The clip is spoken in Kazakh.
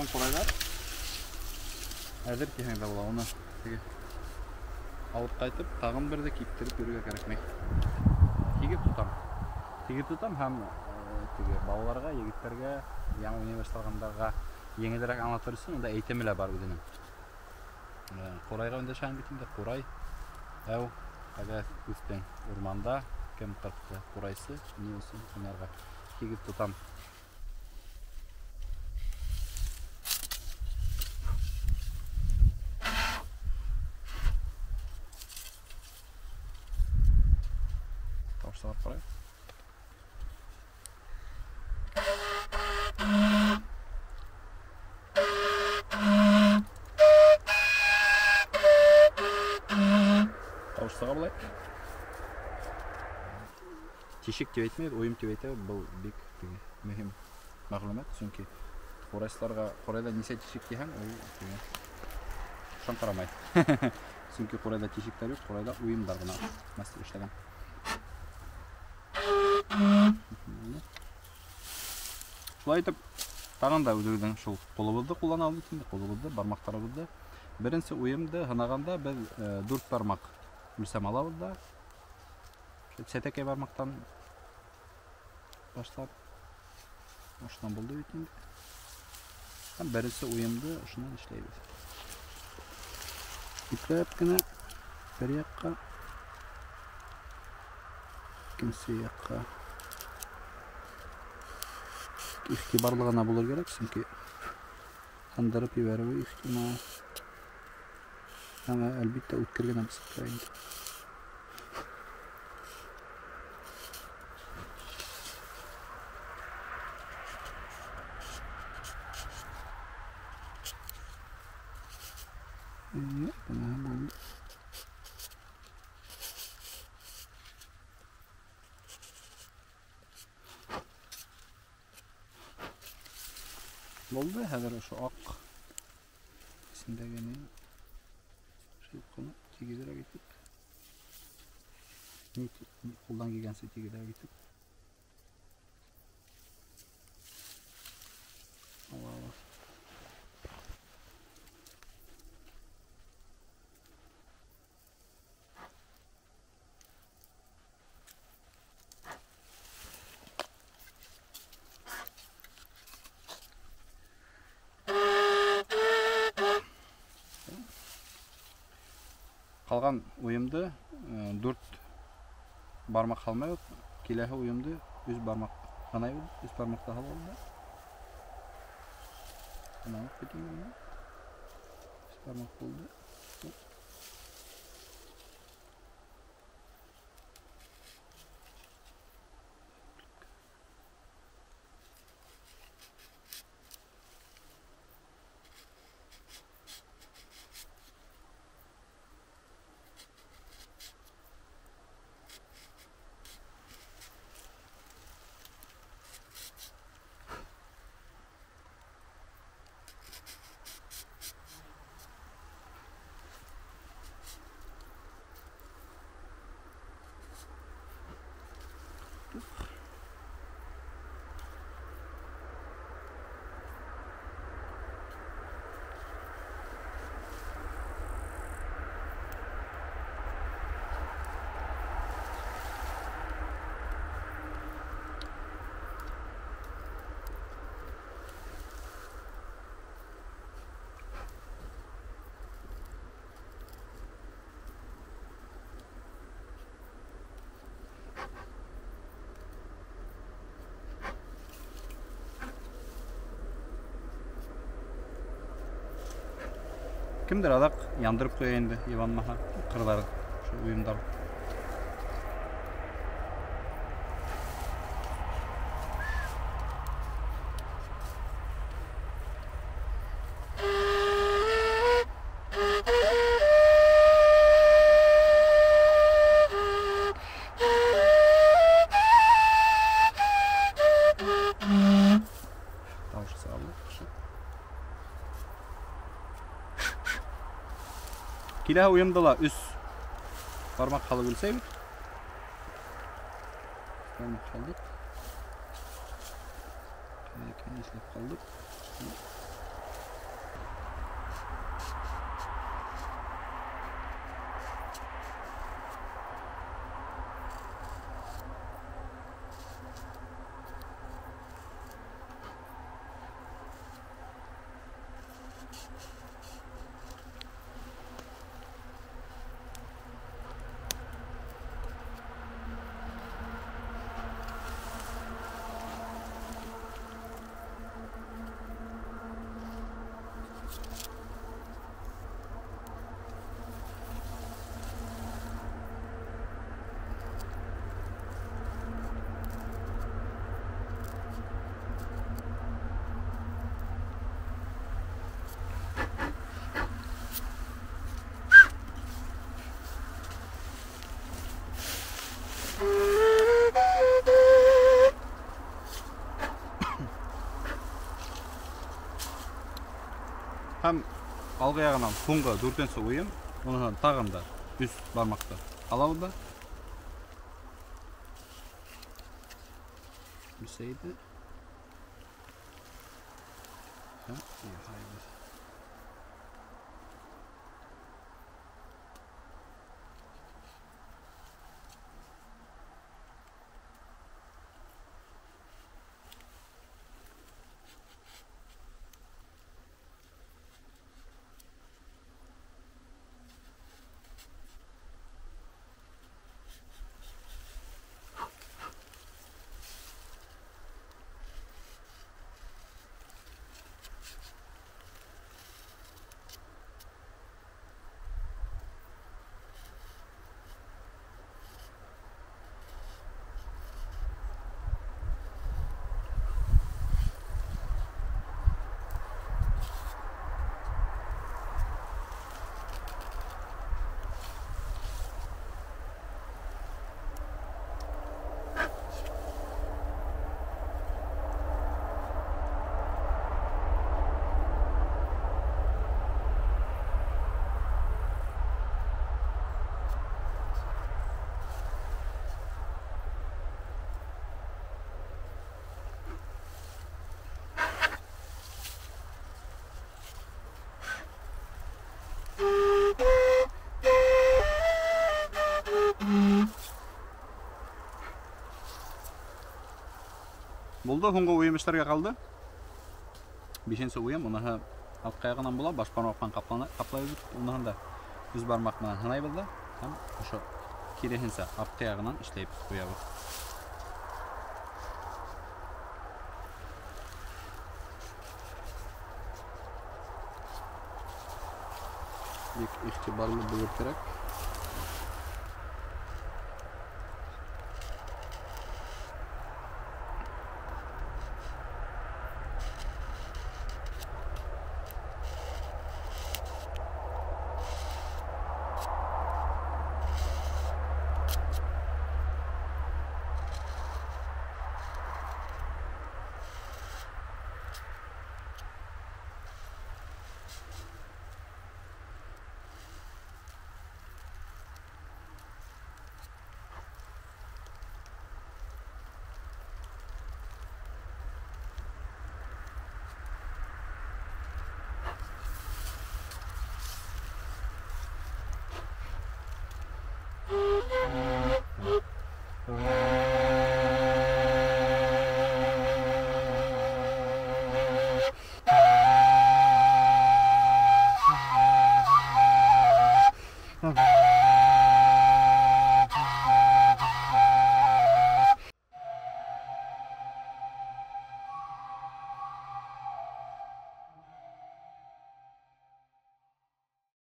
тапқан қурайлар әзір кеңде бола. Оны алып қайтып, тағын бірді киптіріп беруге керекмей. Тегіп тұтам һәм балаларға, егеттерге, яңа университет алғандарға еңелерек аңлатырсың, онда әйтемеле бар үзенең. Қурайға өнде шайын битинде қурай, әу әгә үстен урманда кем кыртты қурайсы, не өсін онарға тегіп тұтам. Тауышсағап қарай. Тауышсаға бұлай. Тешек деп айтмайды, ойым деп айтады, бұл бек мүхим мағлумат. Çünkü қурайда несе тешек дейһәң, ол шан қарамайды. Çünkü қурайда тешектер жоқ, қурайда ойымдар ғана мәстер іштеген. Шулай айтып, тағын да өзіңіздің шул қолыбызды қолдана алды, қолыбызды, бармақтарыбызды. Бірінші ойымды ғынағанда біз 4 бармақ үлсәм алабыз да, сәтекей бармақтан башлап, ошынан болды өйтінді. Бірінші ойымды ошынан ішлейбіз. Ипләп кіні бір яққа, ikkinchi yoqqa ихтибарлыгына булыр керек, чөнки тандырып ибәрү ихтимал. Һәм әлбәттә үткәргән абсакка инде. Болды, хәзер ошо ак исендәгене шылкыны тигезрәк итеп. Кулдан кигәнсе тигезрәк итеп. Алла. Қалған ойымды 4 бармақ қалмай, келесі ойымды 3 бармақ ғана еді, 3 бармақта қалады. Аналық кеткен ғана 3 бармақ болды. Kimdir adaq yandırıp koya endi Ivan kırları, şu uyumlar. Kilah uyumdalar üst parmak kalı bilseydik. Parmak kaldık. Kendisine kaldık. Hem algı ayağından soңғы 4-нче уем, onu tağın da üst barmakta alabız da. Bir şeydi. Ha, iyi, hayır. Buldu, hongo uyum işlerge kaldı. 5-нче uyum, onu alt kayağından bula, baş parmaktan kaplayıp, ondan da yüz barmaktan hınay buldu. Hem şu kirehinse alt kayağından işleyip koyabız. Bir ihtibarlı bulur gerek.